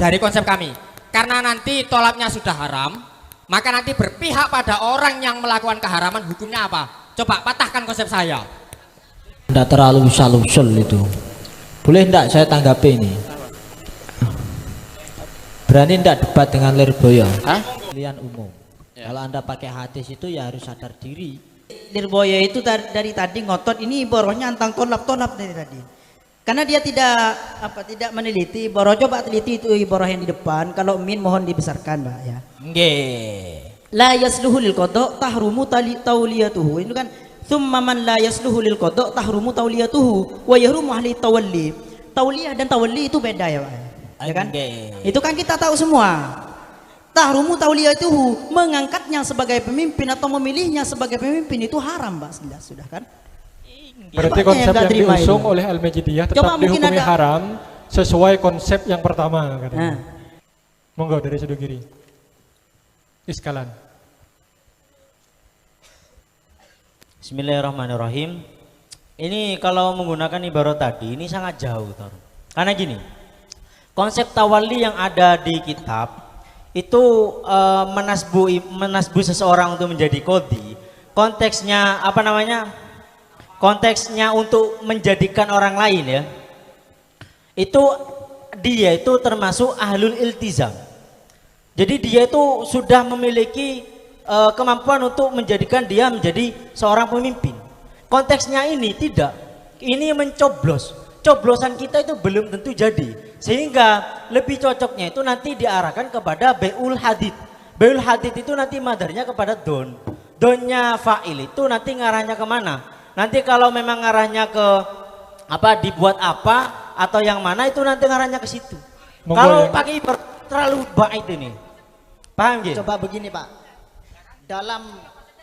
dari konsep kami. Karena nanti tolaknya sudah haram, maka nanti berpihak pada orang yang melakukan keharaman, hukumnya apa? Coba patahkan konsep saya. Tidak terlalu usul itu. Boleh tidak saya tanggapi ini? Berani tidak debat dengan Lirboyo? Pilihan umum. Ya. Kalau Anda pakai hadis itu ya harus sadar diri. Lirboyo itu dari tadi ngotot ini iborohnya antang tolap-tolap dari tadi. Karena dia tidak meneliti iboroh. Coba teliti itu iboroh yang di depan. Kalau min mohon dibesarkan, Mbak ya. Nggih. La yasluhu lil qada tahrumu tauliyatuhu. Itu kan summa man la yasluhu lil qada tahrumu tauliyatuhu wa yahrumu ahli tawalli. Tauliyah dan tawalli itu beda ya, Pak. Ya kan? Itu kan kita tahu semua. Tahrumu tauliyatuhu, mengangkatnya sebagai pemimpin atau memilihnya sebagai pemimpin itu haram, Mbak. Sudah kan? Berarti konsep yang diusung oleh Al-Majidiyah tetap dihukumi haram sesuai konsep yang pertama katanya. Monggo dari sudut kiri. Iskalan. Bismillahirrahmanirrahim. Ini kalau menggunakan ibarat tadi ini sangat jauh, Tor. Karena gini, konsep tawalli yang ada di kitab itu menasbu seseorang untuk menjadi qadhi. Konteksnya apa namanya? Konteksnya untuk menjadikan orang lain ya. Itu dia itu termasuk ahlul iltizam. Jadi dia itu sudah memiliki kemampuan untuk menjadikan dia menjadi seorang pemimpin. Konteksnya ini tidak. Ini mencoblos. Coblosan kita itu belum tentu jadi. Sehingga lebih cocoknya itu nanti diarahkan kepada beul hadid. Beul hadid itu nanti madarnya kepada don. Donnya fa'il itu nanti ngarahnya kemana? Nanti kalau memang ngarahnya ke apa dibuat apa atau yang mana itu nanti ngarahnya ke situ. Kalau pakai terlalu baik ini. Paham gitu? Coba begini, Pak. Dalam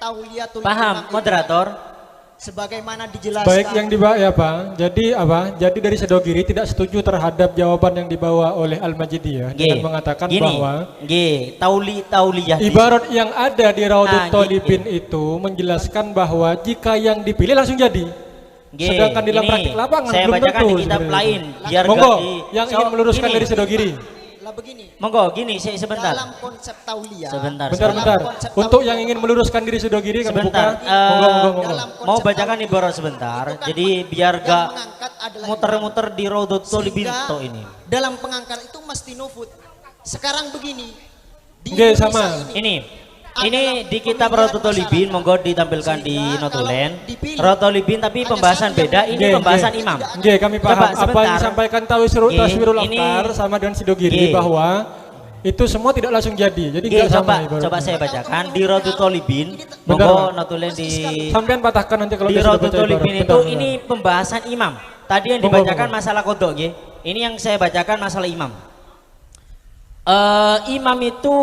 tauliyatul paham moderator? Sebagaimana dijelaskan. Baik yang dibawa ya Pak. Jadi apa? Jadi dari Sedogiri tidak setuju terhadap jawaban yang dibawa oleh Al-Majidiyah dengan mengatakan bahwa tauliyah ibarat yang ada di Raudhut Thalibin itu menjelaskan bahwa jika yang dipilih langsung jadi. Sedangkan di dalam praktik lapangan saya belum bacakan tentu. di kitab lain biar monggo yang ingin meluruskan dari Sedogiri. Begini. Monggo gini sebentar. Dalam konsep tauliyah. Sebentar. Untuk yang ingin meluruskan diri Sedogiri kami buka. Monggo. Mau bacakan ibarat sebentar. Jadi biar gak muter-muter di Raudhut Thalibin ini. Dalam pengangkatan itu mesti nufud. Sekarang begini. Sama. Ini di kitab Raudhut Thalibin, monggo ditampilkan di notulen. Raudhut Thalibin tapi pembahasan beda, ini pembahasan imam. Kami paham apa yang disampaikan Taswirul Afkar sama dengan Sidogiri bahwa itu semua tidak langsung jadi. Jadi enggak sama. Coba saya bacakan di Raudhut Thalibin, monggo notulen di sampean patahkan nanti kalau di Raudhut Thalibin itu ini pembahasan imam. Tadi yang dibacakan masalah kodok nggih. Ini yang saya bacakan masalah imam. Imam itu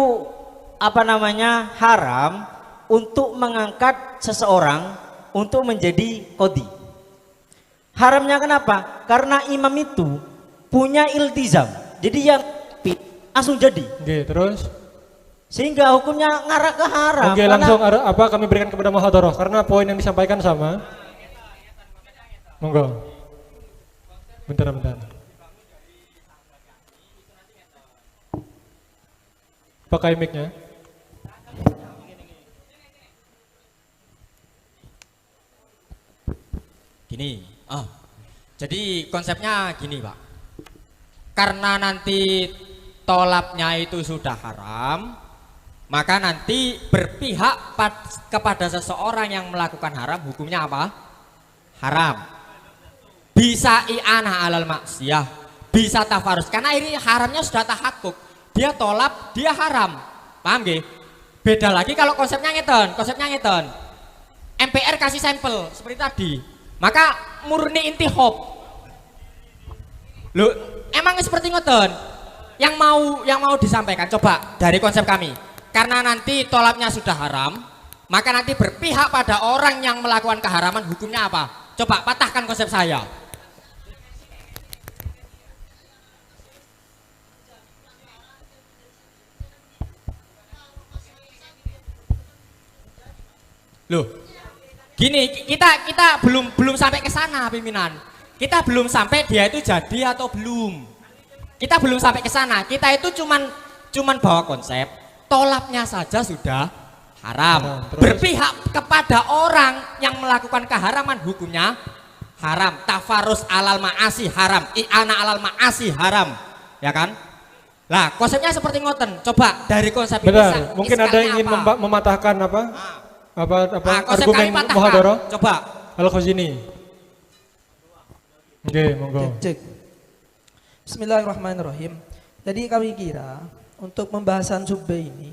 apa namanya haram untuk mengangkat seseorang untuk menjadi qadhi. Haramnya kenapa? Karena imam itu punya iltizam. Jadi yang langsung jadi. Terus sehingga hukumnya ngarah ke haram. Langsung apa kami berikan kepada muhadharah karena poin yang disampaikan sama. Monggo. Bentar. Pakai mic-nya. Gini, jadi konsepnya gini Pak. Karena nanti tolapnya itu sudah haram, maka nanti berpihak kepada seseorang yang melakukan haram, hukumnya apa? Haram. Bisa i'anah alal maksiyah, bisa tafarus. Karena ini haramnya sudah tahakkuk. Dia tolap, dia haram. Paham gak? Beda lagi kalau konsepnya ngeten. MPR kasih sampel seperti tadi. Maka murni intihab. Loh, emang seperti ngoten. Yang mau disampaikan coba dari konsep kami. Karena nanti tolapnya sudah haram, maka nanti berpihak pada orang yang melakukan keharaman, hukumnya apa? Coba patahkan konsep saya. Loh, gini, kita belum sampai ke sana pimpinan. Kita belum sampai dia itu jadi atau belum. Kita belum sampai ke sana. Kita itu cuman bawa konsep tolapnya saja sudah haram. Berpihak kepada orang yang melakukan keharaman hukumnya haram. Tafarus alal ma'asi haram, i'ana alal ma'asi haram. Ya kan? Lah, konsepnya seperti ngoten. Coba dari konsep benar. ini Mungkin ada yang ingin mematahkan apa? Argumen muhadharah? Coba. Al-Khazini. Oke, monggo. Cek. Bismillahirrahmanirrahim. Jadi kami kira untuk pembahasan subbe ini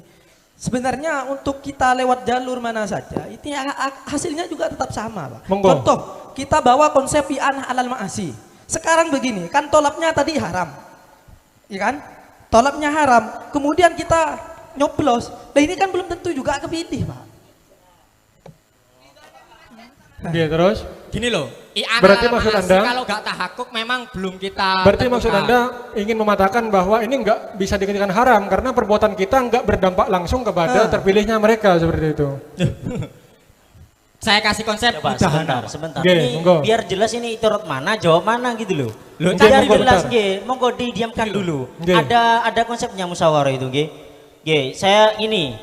sebenarnya untuk kita lewat jalur mana saja itu hasilnya juga tetap sama, Pak. Monggo. Contoh, kita bawa konsep i'anah alal ma'asi. Sekarang begini, kan tolapnya tadi haram. Iya kan? Tolapnya haram. Kemudian kita nyoblos. Nah ini kan belum tentu juga kepilih, Pak. Oke, terus? Gini loh, berarti maksud Anda kalau gak tahakuk memang belum kita berarti maksud Anda ingin mematahkan bahwa ini nggak bisa dikatakan haram karena perbuatan kita nggak berdampak langsung kepada terpilihnya mereka seperti itu. Saya kasih konsep Coba, sebentar. Okay, ini monggo. biar jelas ini turut mana, jawab mana gitu loh. Loh, Biar monggo, jelas, bentar. monggo didiamkan dulu. Nggih. Ada konsepnya musyawarah itu, saya ini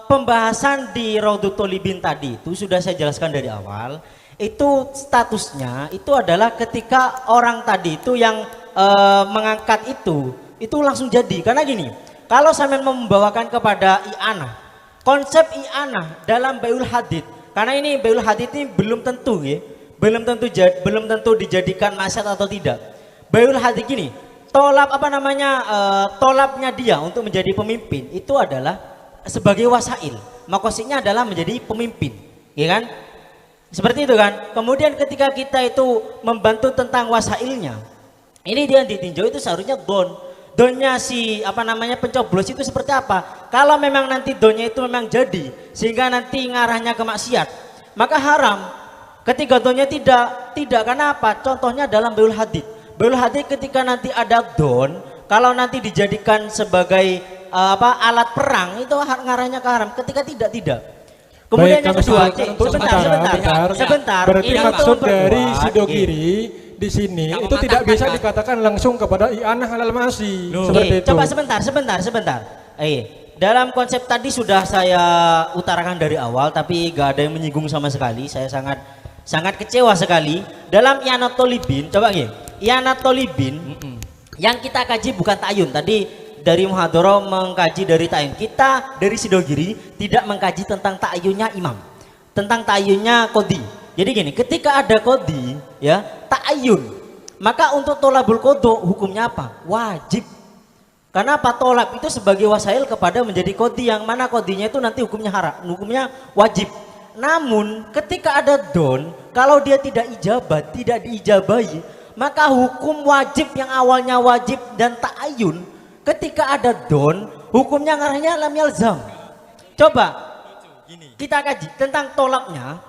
pembahasan di Raudhut Thalibin tadi itu sudah saya jelaskan dari awal. Itu statusnya itu adalah ketika orang tadi itu yang mengangkat itu langsung jadi. Karena gini, kalau saya membawakan kepada i'anah, konsep i'anah dalam Bai'ul Hadith, karena ini Bai'ul Hadith ini belum tentu ya, belum tentu dijadikan maksiat atau tidak. Bai'ul Hadith gini, tolapnya dia untuk menjadi pemimpin itu adalah sebagai wasail, maksudnya adalah menjadi pemimpin, ya kan? Seperti itu kan. Kemudian ketika kita itu membantu tentang wasailnya, ini dia ditinjau itu seharusnya donnya si pencoblos itu seperti apa. Kalau memang nanti donnya itu memang jadi sehingga nanti ngarahnya ke maksiat, maka haram. Ketika donnya tidak, karena apa? Contohnya dalam Bai'ul Hadith. Bai'ul Hadith ketika nanti ada don, kalau nanti dijadikan sebagai alat perang itu ngarahnya ke haram. Ketika tidak. Kemudian yang kedua, sebentar. Berarti Ini maksud untuk dari memperkuat, Sidogiri di sini itu tidak bisa dikatakan langsung kepada i'anah alal ma'asi. Seperti itu. Coba sebentar. Dalam konsep tadi sudah saya utarakan dari awal, tapi gak ada yang menyinggung sama sekali. Saya sangat kecewa sekali. Dalam i'anah Thalibin, coba i'anah Thalibin yang kita kaji bukan ta'yun. Tadi dari muhadharah mengkaji dari ta'yun. Kita dari Sidogiri tidak mengkaji tentang ta'yunnya imam, tentang ta'yunnya qadhi. Jadi gini, ketika ada qadhi ya, ta'yun, maka untuk tolabul qadha hukumnya apa? Wajib. Karena apa? Tolab itu sebagai wasail kepada menjadi qadhi, yang mana qadhinya itu nanti hukumnya haram, hukumnya wajib. Namun ketika ada don, kalau dia tidak ijabah, tidak diijabahi, maka hukum wajib yang awalnya wajib dan ta'yun, ketika ada don, hukumnya ngarahnya lam yalzam. Coba kita kaji tentang tolabnya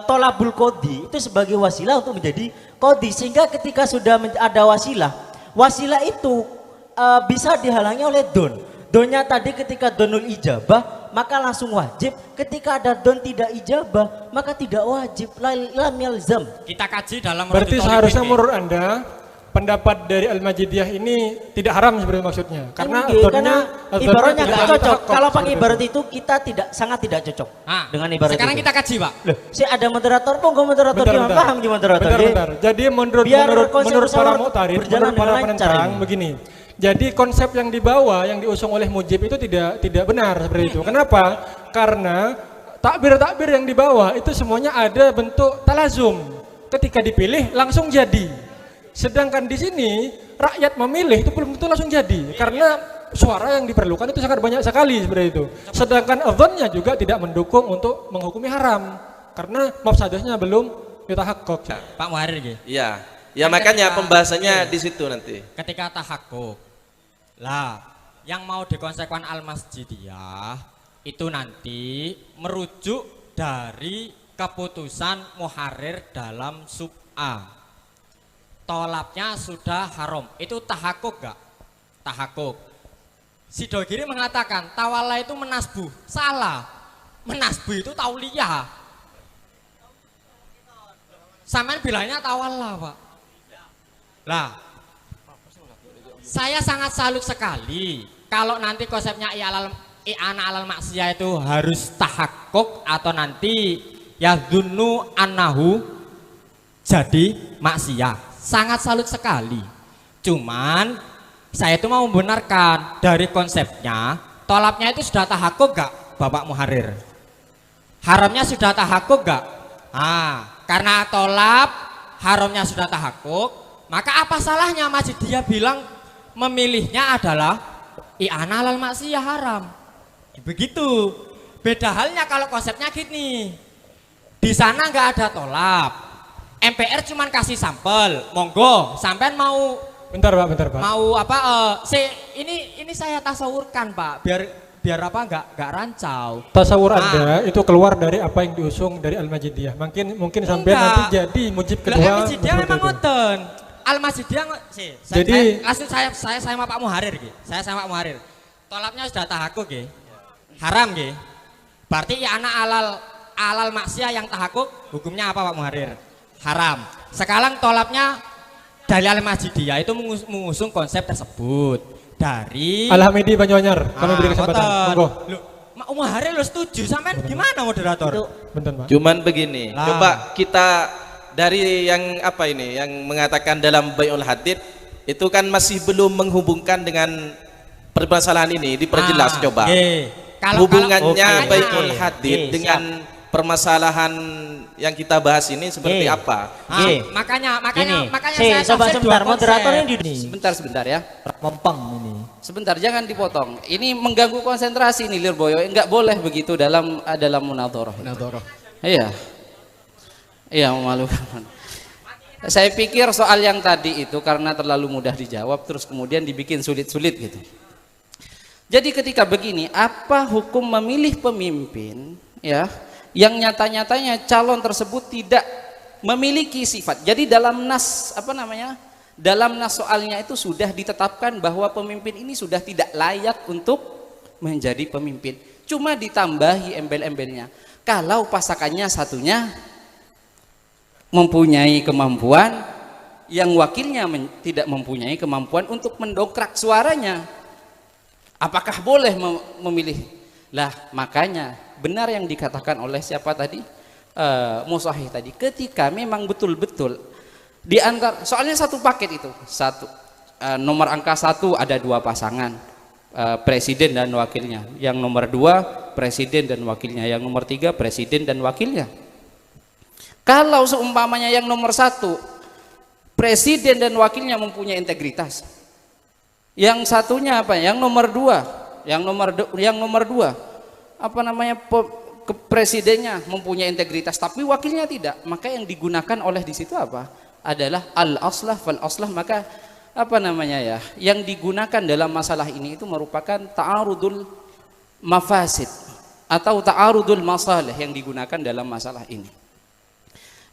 tolabul qadhi itu sebagai wasilah untuk menjadi qadhi, sehingga ketika sudah ada wasilah itu bisa dihalangi oleh donnya tadi. Ketika donul ijabah maka langsung wajib, ketika ada don tidak ijabah maka tidak wajib, lam yalzam. Kita kaji dalam berarti seharusnya menurut Anda pendapat dari Al-Majidiyah ini tidak haram seperti maksudnya, karena ibaratnya nggak cocok. Kalau pakai ibarat itu kita sangat tidak cocok dengan ibarat. Sekarang itu kita kaji, Pak. Loh, ada moderator, moderator paham gimana moderator. Bentar. Jadi menurut para mu'tarid, menurut para penentang begini. Jadi konsep yang dibawa, yang diusung oleh Mujib itu tidak benar seperti itu. Kenapa? Karena takbir yang dibawa itu semuanya ada bentuk talazum. Ketika dipilih langsung jadi. Sedangkan di sini rakyat memilih itu belum tentu langsung jadi, karena suara yang diperlukan itu sangat banyak sekali seperti itu. Sedangkan adzannya juga tidak mendukung untuk menghukumi haram karena mafsadahnya belum ditahakkuk. Pak Muharir gitu. Iya. Ya makanya pembahasannya di situ nanti. Ketika tahakkuk. Lah, yang mau dikonsekuan Al-Masjidiyah itu nanti merujuk dari keputusan Muharir dalam sub A. Tolapnya sudah haram, itu tahakkuk gak? Tahakkuk. Sidogiri mengatakan tawalla itu menasbuh, salah. Menasbuh itu tauliyah. Sampean bilangnya tawalla, Pak. Lah, Saya sangat salut sekali kalau nanti konsepnya i'anah alal maksiyah itu harus tahakkuk atau nanti ya dzunnu annahu jadi maksiyah. Sangat salut sekali. Cuman saya itu mau membenarkan dari konsepnya, tolapnya itu sudah tahakkuk gak Bapak Muharir? Haramnya sudah tahakkuk gak? Karena tolap haramnya sudah tahakkuk, maka apa salahnya masih dia bilang memilihnya adalah i'anah alal maksiyah haram. Begitu. Beda halnya kalau konsepnya gini. Di sana nggak ada tolap. MPR cuman kasih sampel. Monggo, sampean mau bentar Pak. Mau apa ini saya tasawurkan Pak, biar apa nggak rancau. Tasawur Anda itu keluar dari apa yang diusung dari Al-Majidiyah. Mungkin sampai nanti jadi mujib kedua. Al-Majidiyah memang ngoten. Al-Majidiyah jadi langsung saya sama Pak Muharir gitu. Saya sama Pak Muharir. Tolapnya sudah tahakkuk gitu. Haram gitu. Berarti ya anak alal maksiyah yang tahakkuk hukumnya apa Pak Muharir? Haram. Sekarang tolapnya dari Al-Majidiyah itu mengusung konsep tersebut dari Al-Hamidi Banyuanyar. Kami beri kesempatan. Monggo. Mak Muharir lo setuju sampean gimana moderator? Bentar, Pak. Cuman begini, coba kita dari yang apa ini, yang mengatakan dalam Bai'ul Hadid itu kan masih belum menghubungkan dengan permasalahan ini, diperjelas coba. Hubungannya Bai'ul Hadid dengan permasalahan yang kita bahas ini seperti apa? Makanya saya sebentar moderator ini sebentar ya. Mempeng ini. Sebentar, jangan dipotong. Ini mengganggu konsentrasi nih Lirboyo. Enggak boleh begitu dalam munadharah. Iya, memalukan. Saya pikir soal yang tadi itu karena terlalu mudah dijawab terus kemudian dibikin sulit-sulit gitu. Jadi ketika begini, apa hukum memilih pemimpin ya yang nyata-nyatanya calon tersebut tidak memiliki sifat. Jadi dalam nas dalam nas soalnya itu sudah ditetapkan bahwa pemimpin ini sudah tidak layak untuk menjadi pemimpin. Cuma ditambahi embel-embelnya. Kalau pasakannya satunya mempunyai kemampuan yang wakilnya tidak mempunyai kemampuan untuk mendongkrak suaranya, apakah boleh memilih? Lah makanya benar yang dikatakan oleh siapa tadi, Musahih tadi, ketika memang betul-betul di antara, soalnya satu paket itu nomor angka 1 ada 2 pasangan, presiden dan wakilnya, yang nomor 2 presiden dan wakilnya, yang nomor 3 presiden dan wakilnya. Kalau seumpamanya yang nomor 1 presiden dan wakilnya mempunyai integritas, yang satunya apa? Yang nomor 2, yang nomor 2 presidennya mempunyai integritas tapi wakilnya tidak, maka yang digunakan oleh di situ apa? Adalah al-aslah fal aslah, maka yang digunakan dalam masalah ini itu merupakan ta'arudul mafasid atau ta'arudul masalih yang digunakan dalam masalah ini.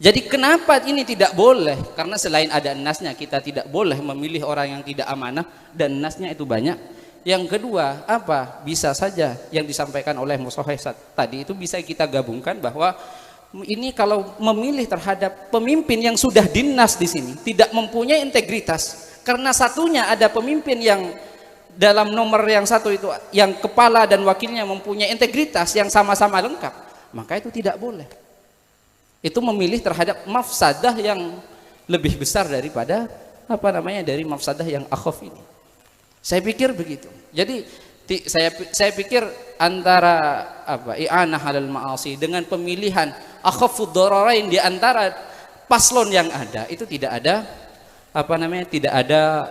Jadi kenapa ini tidak boleh? Karena selain ada nasnya, kita tidak boleh memilih orang yang tidak amanah, dan nasnya itu banyak. Yang kedua, bisa saja yang disampaikan oleh Musahih tadi itu bisa kita gabungkan bahwa ini kalau memilih terhadap pemimpin yang sudah dinas di sini tidak mempunyai integritas, karena satunya ada pemimpin yang dalam nomor yang 1 itu yang kepala dan wakilnya mempunyai integritas yang sama-sama lengkap, maka itu tidak boleh. Itu memilih terhadap mafsadah yang lebih besar daripada dari mafsadah yang akhaf ini. Saya pikir begitu. Jadi saya pikir antara i'anah 'alal ma'asi dengan pemilihan akhafud dhararain di antara paslon yang ada itu tidak ada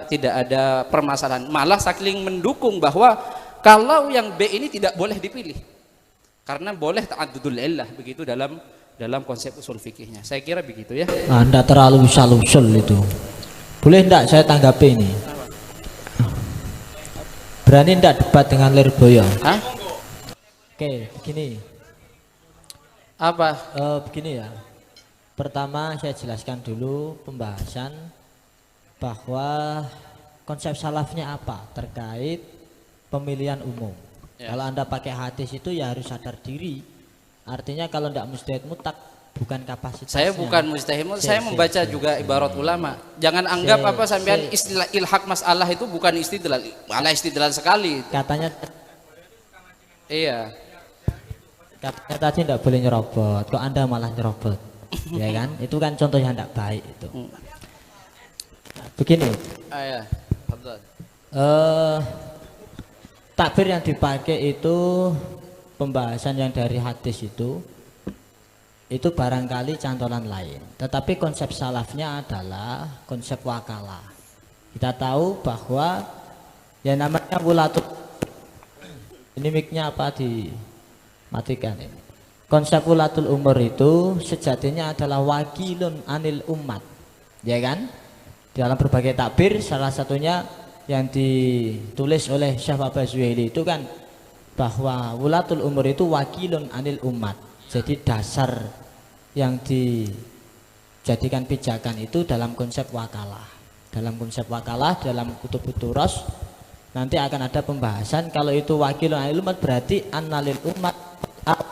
tidak ada permasalahan. Malah saling mendukung bahwa kalau yang B ini tidak boleh dipilih. Karena boleh ta'addudul illah begitu dalam konsep usul fikihnya. Saya kira begitu ya. Anda terlalu usul itu. Boleh enggak saya tanggapi ini? Berani enggak debat dengan Lirboyo? Oke, begini. Begini ya. Pertama saya jelaskan dulu pembahasan bahwa konsep salafnya apa terkait pemilihan umum. Kalau Anda pakai hadis itu ya harus sadar diri. Artinya kalau tidak mujtahid mutlak bukan kapasitas. Saya bukan mujtahid, saya membaca juga ibarat ulama. Jangan anggap apa sampean istilah ilhaq masalah itu bukan istidlal, malah istidlal sekali. Katanya iya. Katanya tadi tidak boleh nyerobot, kok Anda malah nyerobot. Ya kan? Itu kan contoh yang tidak baik itu. Begini. Ya. Betul. Takbir yang dipakai itu pembahasan yang dari hadis itu barangkali cantolan lain, tetapi konsep salafnya adalah konsep wakalah. Kita tahu bahwa yang namanya wulatul, ini mic-nya apa dimatikan ini. Konsep wulatul umur itu sejatinya adalah wakilun anil umat, ya kan? Dalam berbagai takbir, salah satunya yang ditulis oleh Syekh Wahbah Zuhaili itu kan bahwa wulatul umur itu wakilun anil umat. Jadi dasar yang dijadikan pijakan itu dalam konsep wakalah. Dalam konsep wakalah, dalam kutubut turos nanti akan ada pembahasan kalau itu wakilun anil umat berarti annalil umat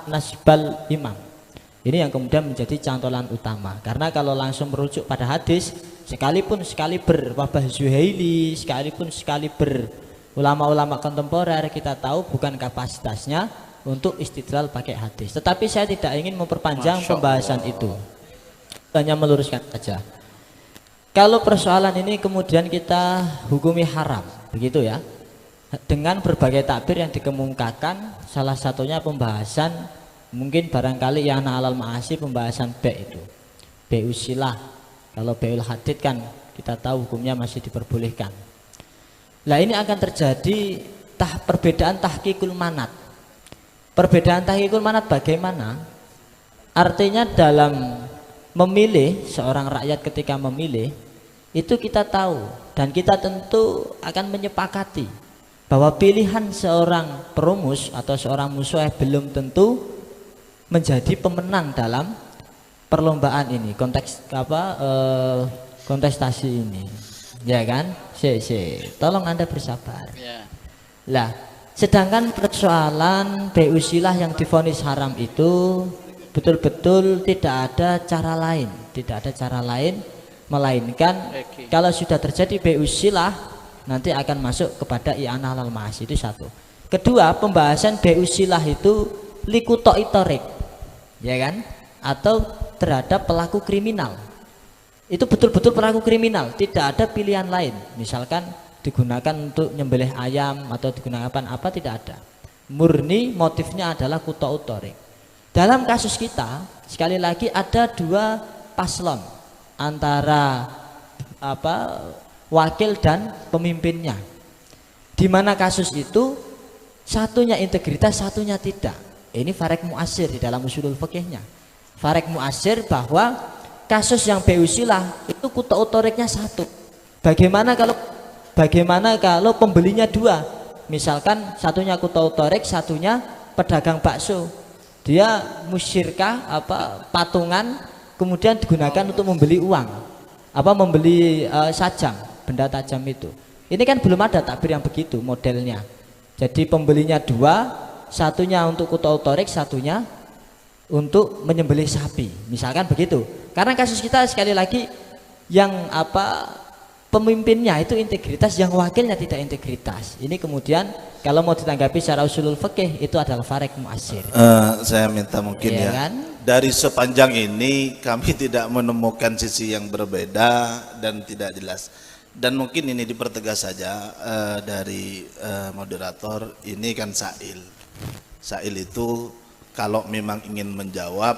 nasbal imam. Ini yang kemudian menjadi cantolan utama. Karena kalau langsung merujuk pada hadis, sekalipun sekaliber Wahbah Zuhaili, sekalipun sekaliber ulama-ulama kontemporer, kita tahu bukan kapasitasnya untuk istidlal pakai hadis. Tetapi saya tidak ingin memperpanjang pembahasan itu, hanya meluruskan saja. Kalau persoalan ini kemudian kita hukumi haram, begitu ya, dengan berbagai takbir yang dikemukakan, salah satunya pembahasan mungkin barangkali yang alal ma'asi, pembahasan itu usilah. Kalau beul hadid kan kita tahu hukumnya masih diperbolehkan. Nah ini akan terjadi perbedaan tahqiqul manat. Perbedaan tahqiqul manat bagaimana? Artinya dalam memilih seorang rakyat, ketika memilih itu kita tahu dan kita tentu akan menyepakati bahwa pilihan seorang perumus atau seorang musyayikh belum tentu menjadi pemenang dalam perlombaan ini, kontestasi ini, ya kan? Tolong Anda bersabar. Lah, sedangkan persoalan usilah yang divonis haram itu betul-betul tidak ada cara lain, melainkan kalau sudah terjadi usilah nanti akan masuk kepada i'anah alal ma'asi. Itu satu. Kedua, pembahasan usilah itu likuto itorik, ya kan? Atau terhadap pelaku kriminal. Itu betul-betul pelaku kriminal, tidak ada pilihan lain. Misalkan digunakan untuk nyembelih ayam atau digunakan apa, tidak ada. Murni motifnya adalah kuto utorik. Dalam kasus kita sekali lagi ada dua paslon antara wakil dan pemimpinnya. Di mana kasus itu satunya integritas, satunya tidak. Ini farek mu'asir di dalam usulul fikihnya. Farek mu'asir bahwa kasus yang usilah itu kuto utoriknya satu. Bagaimana kalau pembelinya dua? Misalkan satunya kuto utorik, satunya pedagang bakso. Dia musyirkah patungan kemudian digunakan untuk membeli uang, membeli sajam, benda tajam itu. Ini kan belum ada takbir yang begitu modelnya. Jadi pembelinya dua, satunya untuk kuto utorik, satunya untuk menyembelih sapi, misalkan begitu. Karena kasus kita sekali lagi yang pemimpinnya itu integritas, yang wakilnya tidak integritas. Ini kemudian kalau mau ditanggapi secara usulul fikih itu adalah farek mu'asir. Saya minta mungkin ya kan? Dari sepanjang ini kami tidak menemukan sisi yang berbeda dan tidak jelas. Dan mungkin ini dipertegas saja dari moderator. Ini kan Sa'il. Sa'il itu kalau memang ingin menjawab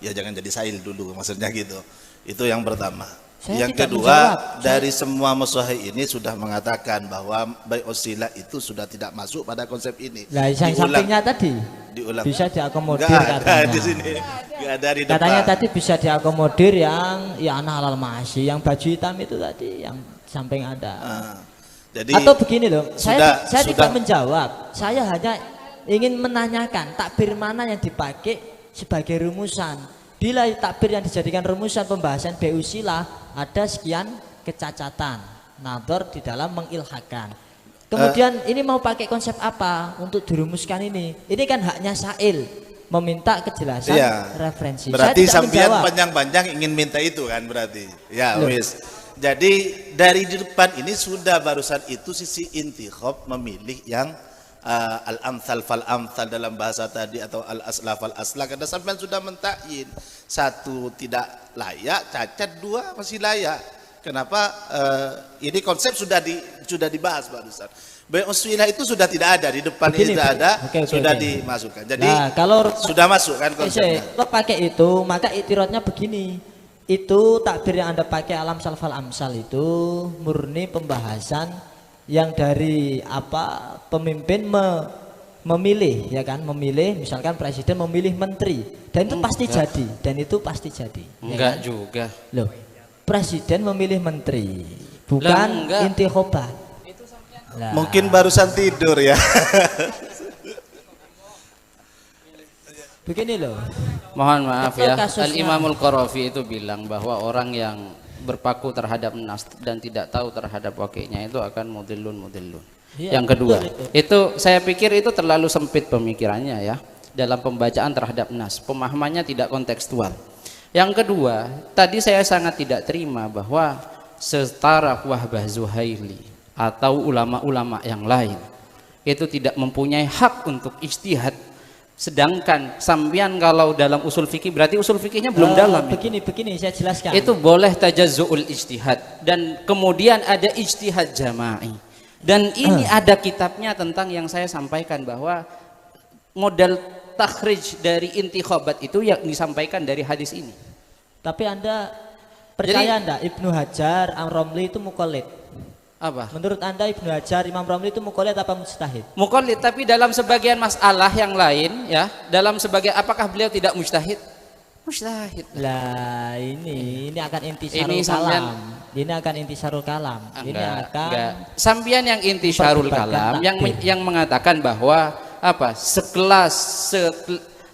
ya jangan jadi Sa'il dulu, maksudnya gitu. Itu yang pertama. Yang kedua, dari semua musyayikh ini sudah mengatakan bahwa usilah itu sudah tidak masuk pada konsep ini. Nah, yang sampingnya tadi bisa diakomodir katanya. Di sini. Gak ada di depan. Katanya tadi bisa diakomodir yang i'anah alal ma'asi, yang baju hitam itu tadi yang samping ada. Jadi atau begini loh, saya tidak menjawab. Saya hanya ingin menanyakan takbir mana yang dipakai sebagai rumusan. Bila takbir yang dijadikan rumusan pembahasan usilah ada sekian kecacatan, nadhar di dalam mengilhakan. Kemudian ini mau pakai konsep apa untuk dirumuskan ini? Ini kan haknya Sa'il. meminta kejelasan referensi. Berarti saya sampean panjang-panjang ingin minta itu kan berarti. Ya wis. Jadi dari di depan ini sudah barusan itu sisi intikhab memilih yang al-amthal fal-amthal dalam bahasa tadi atau al-asla fal-asla, karena sampean sudah mentakyin satu tidak layak, cacat, dua masih layak. Kenapa? Ini konsep sudah dibahas barusan. Uswilah itu sudah tidak ada di depan, ini tidak ada, sudah dimasukkan. Jadi kalau sudah masuk kan konsepnya. Kalau pakai itu maka iktirotnya begini. Itu takbir yang Anda pakai alam salfal amsal itu murni pembahasan yang dari pemimpin memilih, ya kan, memilih, misalkan presiden memilih menteri, dan itu pasti jadi, enggak ya kan? juga loh, presiden memilih menteri bukan intikhobat. Mungkin barusan tidur ya. Begini loh, mohon maaf ya, Al-Imamul Qarafi itu bilang bahwa orang yang berpaku terhadap nas dan tidak tahu terhadap wakilnya itu akan mudillun. Ya, yang kedua, itu saya pikir itu terlalu sempit pemikirannya ya dalam pembacaan terhadap nas, pemahamannya tidak kontekstual. Yang kedua, tadi saya sangat tidak terima bahwa setara Wahbah Zuhaili atau ulama-ulama yang lain itu tidak mempunyai hak untuk ijtihad. Sedangkan sampean kalau dalam usul fikih berarti usul fikihnya belum dalam. Begini saya jelaskan. Itu boleh tajazzu'ul ijtihad dan kemudian ada ijtihad jama'i. Dan ini ada kitabnya tentang yang saya sampaikan bahwa modal takhrij dari intikhabat itu yang disampaikan dari hadis ini. Tapi Anda percaya enggak Ibnu Hajar, Ar-Ramli itu muqallid? Apa? Menurut Anda Ibnu Hajar, Imam Ramli itu muqallid apa mujtahid? Muqallid, tapi dalam sebagian masalah yang lain ya, apakah beliau tidak mujtahid? Mujtahid. Lah ini akan intisarul kalam. Ini akan intisarul kalam. Enggak. Sampian yang intisarul kalam yang mengatakan bahwa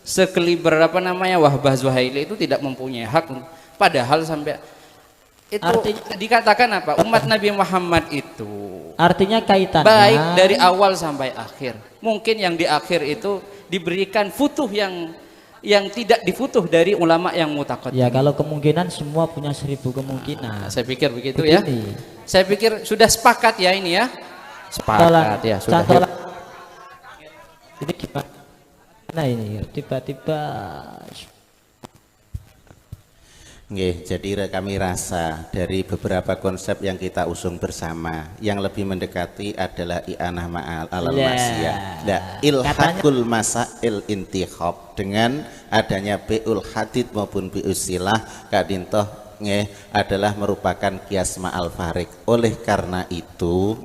sekeliber Wahbah Zuhaili itu tidak mempunyai hak, padahal sampai itu artinya, dikatakan umat Nabi Muhammad itu artinya kaitannya baik dari awal sampai akhir. Mungkin yang di akhir itu diberikan futuh yang tidak difutuh dari ulama yang mutaqaddim. Ya kalau kemungkinan semua punya 1000 kemungkinan. Saya pikir begitu ya. Saya pikir sudah sepakat ya ini ya. Sepakat ya sudah. Ini gimana? Nah ini tiba-tiba jadi kami rasa dari beberapa konsep yang kita usung bersama yang lebih mendekati adalah i'anah ma'al alal masiyah. Nah, ilhaqul masail intikhab dengan adanya bi'ul hadid maupun bi'ul silah kadintoh adalah merupakan kias ma'al farik. Oleh karena itu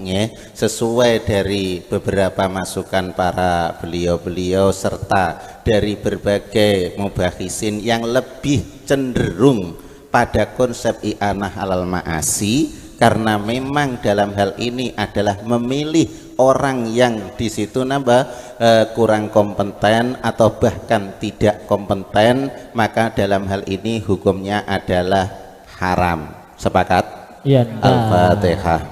sesuai dari beberapa masukan para beliau-beliau serta dari berbagai mubakhisin yang lebih cenderung pada konsep i'anah alal ma'asi, karena memang dalam hal ini adalah memilih orang yang di situ kurang kompeten atau bahkan tidak kompeten, maka dalam hal ini hukumnya adalah haram. Sepakat? Ya. Al-Fatihah.